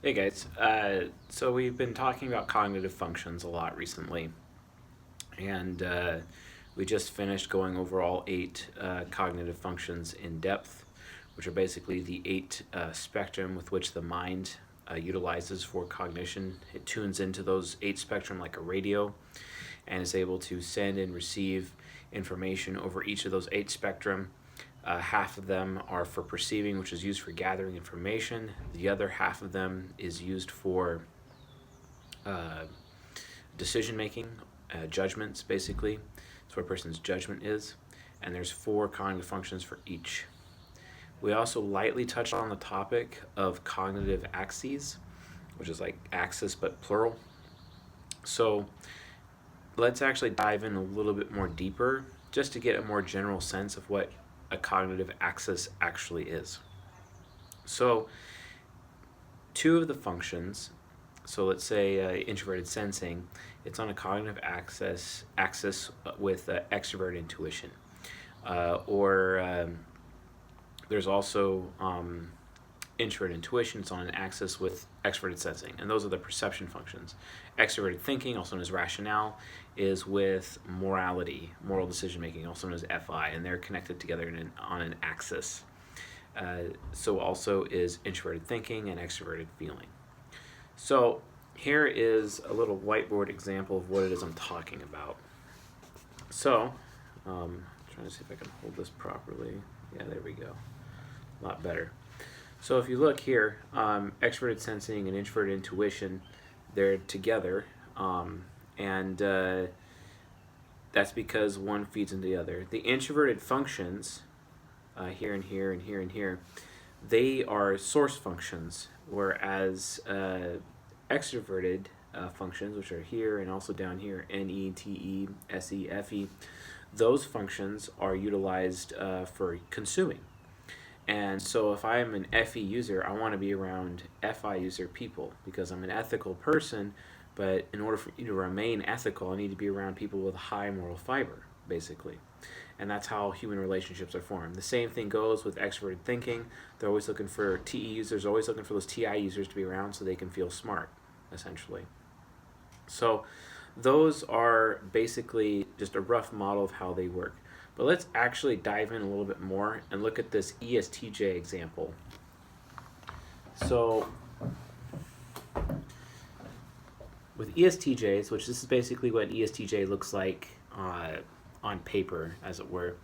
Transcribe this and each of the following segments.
Hey guys, so we've been talking about cognitive functions a lot recently, and we just finished going over all eight cognitive functions in depth, which are basically the eight spectrum with which the mind utilizes for cognition. It tunes into those eight spectrum like a radio and is able to send and receive information over each of those eight spectrum. Half of them are for perceiving, which is used for gathering information. The other half of them is used for uh, decision making, judgments, basically. That's what a person's judgment is. And there's four cognitive functions for each. We also lightly touched on the topic of cognitive axes, which is like axis but plural. So let's actually dive in a little bit more deeper just to get a more general sense of what a cognitive axis actually is. So, two of the functions, so let's say introverted sensing, it's on a cognitive axis with extroverted intuition. Or there's also introverted intuition, it's on an axis with extroverted sensing, and those are the perception functions. Extroverted thinking, also known as rationale, is with morality, moral decision making, also known as FI, and they're connected together on an axis. So also is introverted thinking and extroverted feeling. So here is a little whiteboard example of what it is I'm talking about. So, trying to see if I can hold this properly. Yeah, there we go. A lot better. So if you look here, extroverted sensing and introverted intuition, they're together, and that's because one feeds into the other. The introverted functions, here and here and here and here, they are source functions, whereas extroverted functions, which are here and also down here, N, E, T, E, S, E, F, E, those functions are utilized for consuming. And so if I'm an FE user, I want to be around FI user people because I'm an ethical person, but in order for me to remain ethical, I need to be around people with high moral fiber, basically. And that's how human relationships are formed. The same thing goes with extroverted thinking. They're always looking for TE users, always looking for those TI users to be around so they can feel smart, essentially. So those are basically just a rough model of how they work. But let's actually dive in a little bit more and look at this ESTJ example. So with ESTJs, which this is basically what an ESTJ looks like on paper, as it were,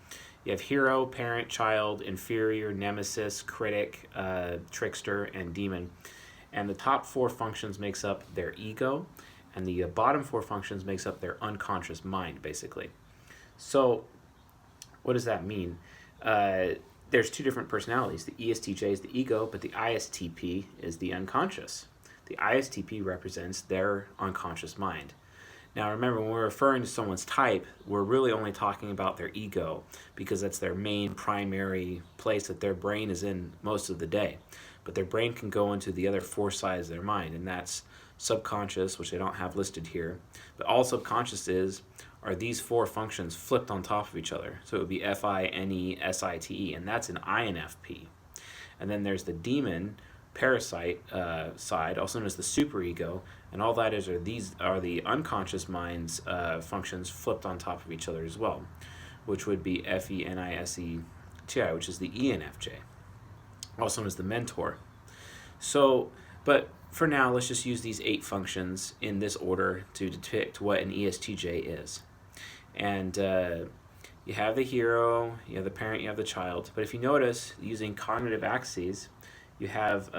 you have hero, parent, child, inferior, nemesis, critic, trickster, and demon. And the top four functions makes up their ego, and the bottom four functions makes up their unconscious mind, basically. So what does that mean? There's two different personalities. The ESTJ is the ego, but the ISTP is the unconscious. The ISTP represents their unconscious mind. Now remember, when we're referring to someone's type, we're really only talking about their ego because that's their main primary place that their brain is in most of the day. But their brain can go into the other four sides of their mind, and that's subconscious, which I don't have listed here. But all subconscious are these four functions flipped on top of each other. So it would be FI, NE, SITE, and that's an INFP. And then there's the demon, parasite side, also known as the superego, and all that is these are the unconscious mind's functions flipped on top of each other as well, which would be FENISETI, which is the ENFJ, also known as the mentor. So, but for now, let's just use these eight functions in this order to depict what an ESTJ is. And you have the hero, you have the parent, you have the child. But if you notice, using cognitive axes, you have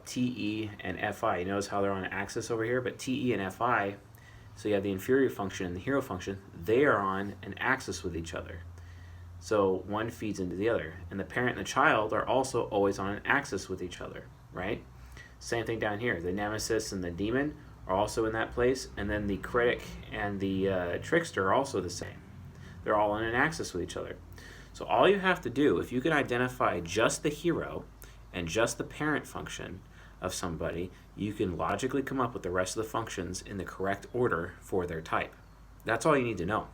TE and FI. You notice how they're on an axis over here, but TE and FI, so you have the inferior function and the hero function, they are on an axis with each other. So one feeds into the other. And the parent and the child are also always on an axis with each other, right? Same thing down here. The nemesis and the demon are also in that place, and then the critic and the trickster are also the same. They're all on an axis with each other. So all you have to do, if you can identify just the hero and just the parent function of somebody, you can logically come up with the rest of the functions in the correct order for their type. That's all you need to know.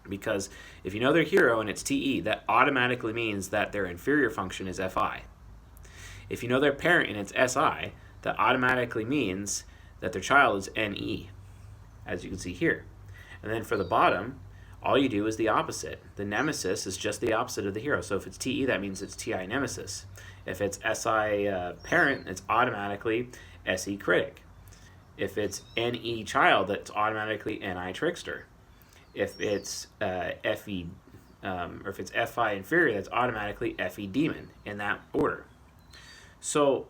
Because if you know their hero and it's TE, that automatically means that their inferior function is FI. If you know their parent and it's SI, that automatically means that their child is NE, as you can see here. And then for the bottom, all you do is the opposite. The nemesis is just the opposite of the hero. So if it's TE, that means it's TI nemesis. If it's SI parent, it's automatically SE critic. If it's NE child, that's automatically NI trickster. If it's FE, or if it's FI inferior, that's automatically FE demon, in that order. So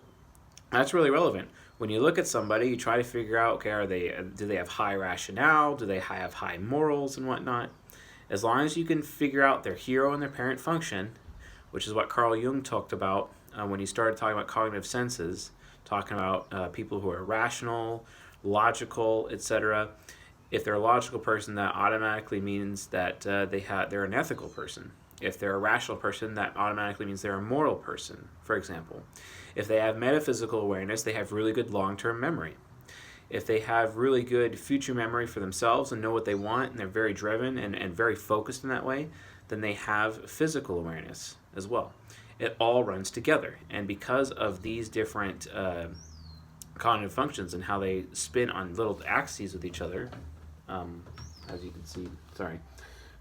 that's really relevant. When you look at somebody, you try to figure out, okay, do they have high rationale? Do they have high morals and whatnot? As long as you can figure out their hero and their parent function, which is what Carl Jung talked about when he started talking about cognitive senses, talking about people who are rational, logical, etc. If they're a logical person, that automatically means that they're an ethical person. If they're a rational person, that automatically means they're a moral person, for example. If they have metaphysical awareness, they have really good long-term memory. If they have really good future memory for themselves and know what they want, and they're very driven and very focused in that way, then they have physical awareness as well. It all runs together. And because of these different cognitive functions and how they spin on little axes with each other, as you can see,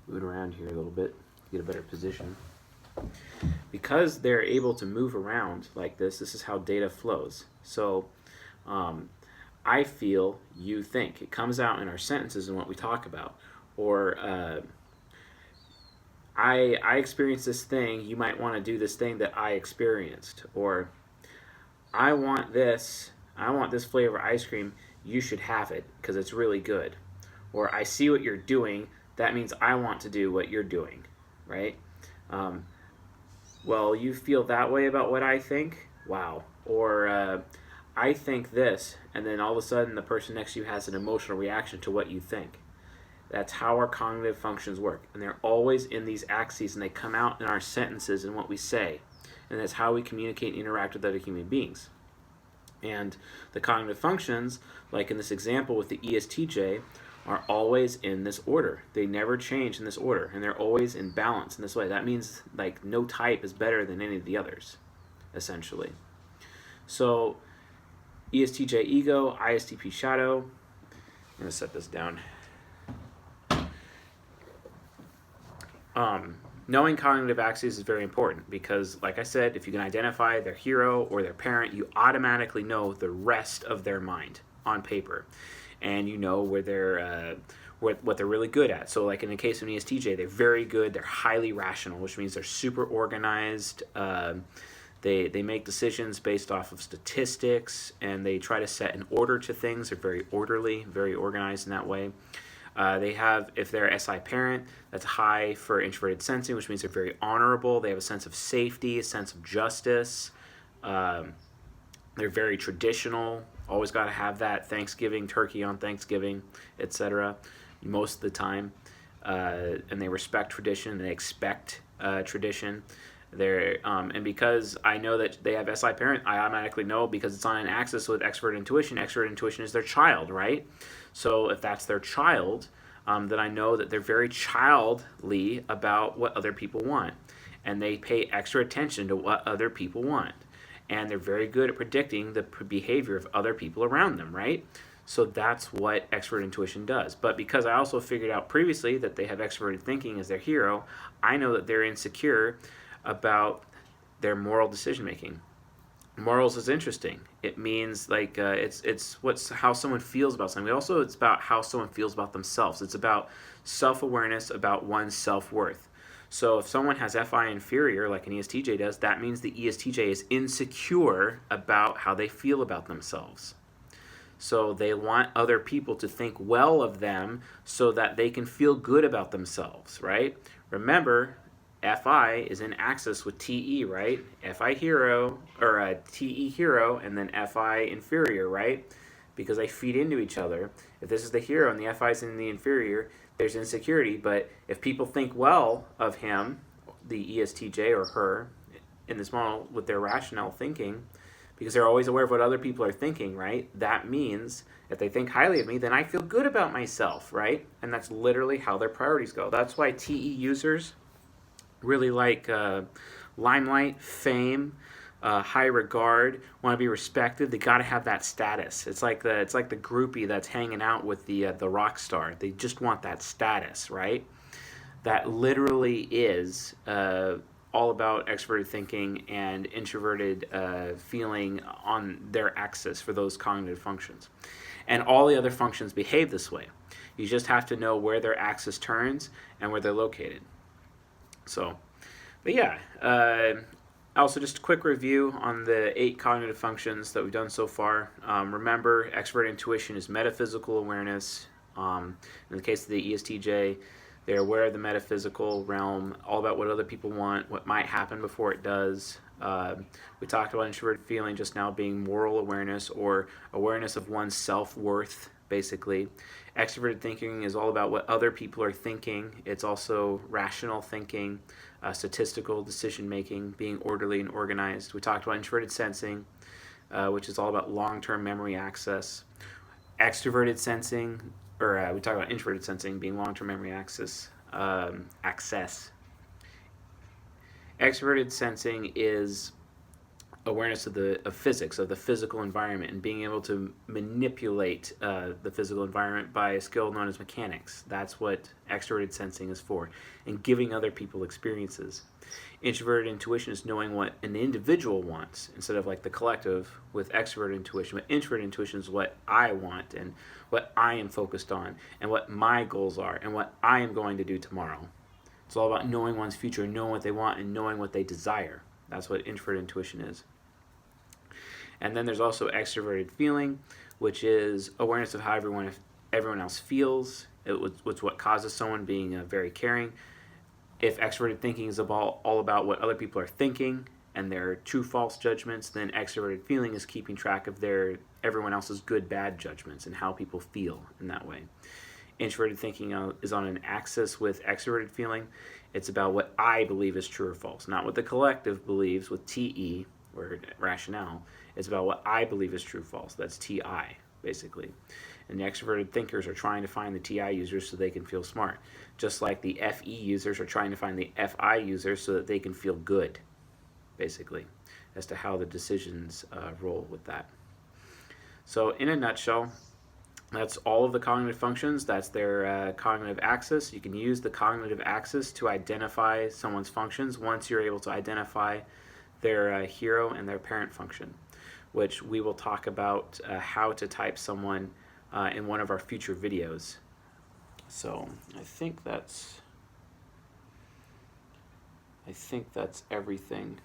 move it around here a little bit to get a better position. Because they're able to move around like this is how data flows. So I feel, you think. It comes out in our sentences and what we talk about. Or I experienced this thing, you might want to do this thing that I experienced. Or I want this flavor ice cream, you should have it because it's really good. Or I see what you're doing, that means I want to do what you're doing, right? Well, you feel that way about what I think? Wow. Or I think this, and then all of a sudden the person next to you has an emotional reaction to what you think. That's how our cognitive functions work. And they're always in these axes, and they come out in our sentences and what we say. And that's how we communicate and interact with other human beings. And the cognitive functions, like in this example with the ESTJ, are always in this order. They never change in this order, and they're always in balance in this way. That means like no type is better than any of the others, essentially. So ESTJ ego, ISTP shadow. I'm going to set this down. Knowing cognitive axes is very important because, like I said, if you can identify their hero or their parent, you automatically know the rest of their mind on paper. And you know where they're what they're really good at. So like in the case of an ESTJ, they're very good, they're highly rational, which means they're super organized. They make decisions based off of statistics, and they try to set an order to things. They're very orderly, very organized in that way. They have, if they're SI parent, that's high for introverted sensing, which means they're very honorable. They have a sense of safety, a sense of justice. They're very traditional. Always got to have that Thanksgiving, turkey on Thanksgiving, etc. most of the time. And they respect tradition, and they expect tradition. And because I know that they have SI parent, I automatically know because it's on an axis with extroverted intuition. Extroverted intuition is their child, right? So if that's their child, then I know that they're very childly about what other people want. And they pay extra attention to what other people want. And they're very good at predicting the behavior of other people around them, right? So that's what extroverted intuition does. But because I also figured out previously that they have extroverted thinking as their hero, I know that they're insecure about their moral decision making. Morals is interesting. It means like it's how someone feels about something. Also, it's about how someone feels about themselves. It's about self-awareness, about one's self-worth. So if someone has FI inferior, like an ESTJ does, that means the ESTJ is insecure about how they feel about themselves. So they want other people to think well of them so that they can feel good about themselves, right? Remember, FI is in axis with TE, right? FI hero, or TE hero, and then FI inferior, right? Because they feed into each other. If this is the hero and the FI is in the inferior, there's insecurity. But if people think well of him, the ESTJ or her, in this model with their rational thinking, because they're always aware of what other people are thinking, right? That means if they think highly of me, then I feel good about myself, right? And that's literally how their priorities go. That's why TE users really like limelight, fame, high regard, want to be respected. They got to have that status. It's like the groupie that's hanging out with the rock star. They just want that status, right? That literally is all about extroverted thinking and introverted feeling on their axis for those cognitive functions. And all the other functions behave this way. You just have to know where their axis turns and where they're located. So, but yeah, also just a quick review on the 8 cognitive functions that we've done so far. Remember, extroverted intuition is metaphysical awareness. In the case of the ESTJ, they're aware of the metaphysical realm, all about what other people want, what might happen before it does. We talked about introverted feeling just now being moral awareness or awareness of one's self-worth, basically. Extroverted thinking is all about what other people are thinking. It's also rational thinking, statistical decision-making, being orderly and organized. We talked about introverted sensing, which is all about long-term memory access. Extroverted sensing, we talked about introverted sensing being long-term memory access. Extroverted sensing is awareness of physics, of the physical environment, and being able to manipulate the physical environment by a skill known as mechanics. That's what extroverted sensing is for, and giving other people experiences. Introverted intuition is knowing what an individual wants instead of like the collective with extroverted intuition. But introverted intuition is what I want and what I am focused on and what my goals are and what I am going to do tomorrow. It's all about knowing one's future, knowing what they want, and knowing what they desire. That's what introverted intuition is. And then there's also extroverted feeling, which is awareness of how everyone else feels. It's what causes someone being very caring. If extroverted thinking is all about what other people are thinking and their true-false judgments, then extroverted feeling is keeping track of everyone else's good-bad judgments and how people feel in that way. Introverted thinking is on an axis with extroverted feeling. It's about what I believe is true or false, not what the collective believes with TE, or rationale. It's about what I believe is true or false. That's TI, basically. And the extroverted thinkers are trying to find the TI users so they can feel smart, just like the FE users are trying to find the FI users so that they can feel good, basically, as to how the decisions roll with that. So in a nutshell, that's all of the cognitive functions. That's their cognitive axis. You can use the cognitive axis to identify someone's functions once you're able to identify their hero and their parent function, which we will talk about how to type someone in one of our future videos. So I think that's everything.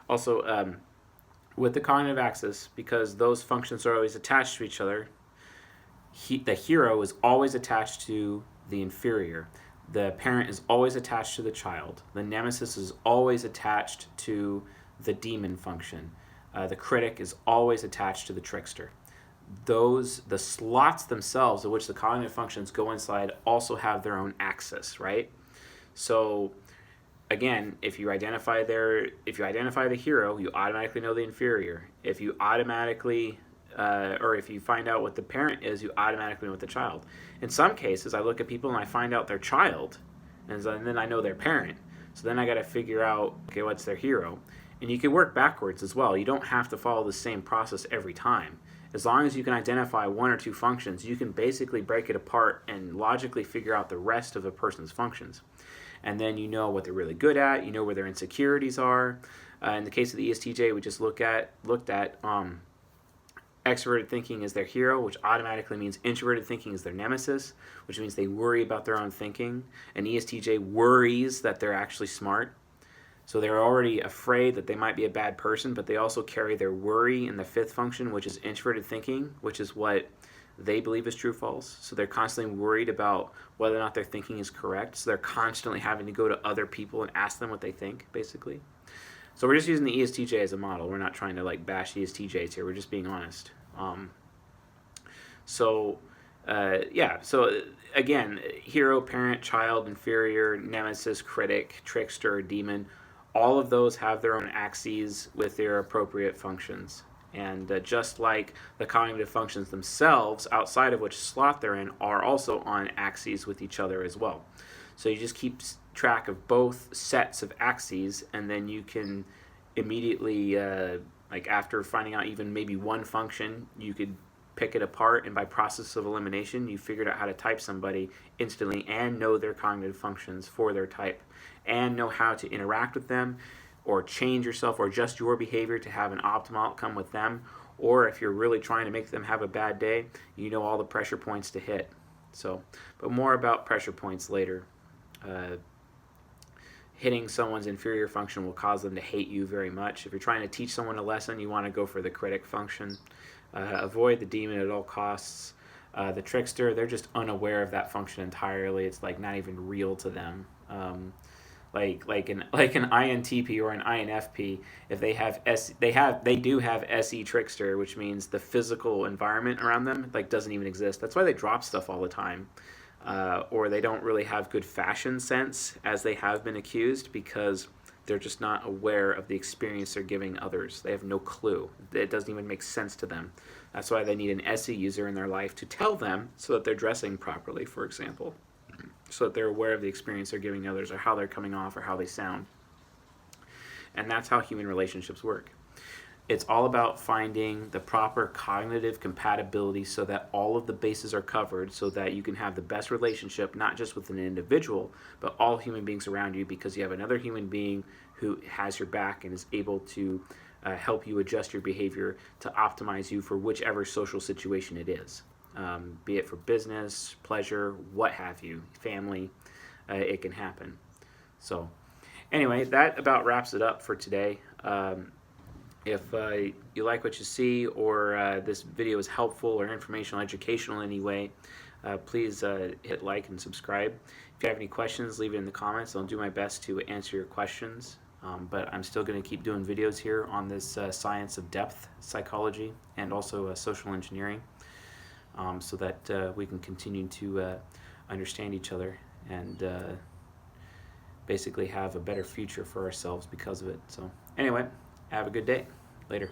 Also, with the cognitive axis, because those functions are always attached to each other, the hero is always attached to the inferior. The parent is always attached to the child. The nemesis is always attached to the demon function. The critic is always attached to the trickster. The slots themselves of which the cognitive functions go inside also have their own axis, right? So again, if you identify the hero, you automatically know the inferior. If you if you find out what the parent is, you automatically know what the child. In some cases, I look at people and I find out their child, and then I know their parent. So then I got to figure out, okay, what's their hero? And you can work backwards as well. You don't have to follow the same process every time. As long as you can identify one or two functions, you can basically break it apart and logically figure out the rest of a person's functions. And then you know what they're really good at, you know where their insecurities are. In the case of the ESTJ, we just looked at extroverted thinking is their hero, which automatically means introverted thinking is their nemesis, which means they worry about their own thinking. And ESTJ worries that they're actually smart. So they're already afraid that they might be a bad person, but they also carry their worry in the 5th function, which is introverted thinking, which is what they believe is true or false. So they're constantly worried about whether or not their thinking is correct. So they're constantly having to go to other people and ask them what they think, basically. So we're just using the ESTJ as a model. We're not trying to bash ESTJs here. We're just being honest. So again, hero, parent, child, inferior, nemesis, critic, trickster, demon, all of those have their own axes with their appropriate functions. And just like the cognitive functions themselves, outside of which slot they're in, are also on axes with each other as well. So you just keep track of both sets of axes, and then you can immediately, like after finding out even maybe one function, you could pick it apart, and by process of elimination, you figured out how to type somebody instantly and know their cognitive functions for their type, and know how to interact with them, or change yourself, or adjust your behavior to have an optimal outcome with them. Or if you're really trying to make them have a bad day, you know all the pressure points to hit. So, but more about pressure points later. Hitting someone's inferior function will cause them to hate you very much. If you're trying to teach someone a lesson, you want to go for the critic function. Avoid the demon at all costs. The trickster, they're just unaware of that function entirely. It's like not even real to them. Like an INTP or an INFP, if they do have SE trickster, which means the physical environment around them like doesn't even exist. That's why they drop stuff all the time. Or they don't really have good fashion sense, as they have been accused, because they're just not aware of the experience they're giving others. They have no clue. It doesn't even make sense to them. That's why they need an SE user in their life to tell them so that they're dressing properly, for example, so that they're aware of the experience they're giving others, or how they're coming off, or how they sound. And that's how human relationships work. It's all about finding the proper cognitive compatibility so that all of the bases are covered, so that you can have the best relationship, not just with an individual, but all human beings around you, because you have another human being who has your back and is able to help you adjust your behavior to optimize you for whichever social situation it is. Be it for business, pleasure, what have you, family, it can happen. So anyway, that about wraps it up for today. If you like what you see, or this video is helpful or informational, educational in any way, please hit like and subscribe. If you have any questions, leave it in the comments. I'll do my best to answer your questions. But I'm still going to keep doing videos here on this science of depth psychology, and also social engineering, so that we can continue to understand each other and basically have a better future for ourselves because of it. So anyway, have a good day. Later.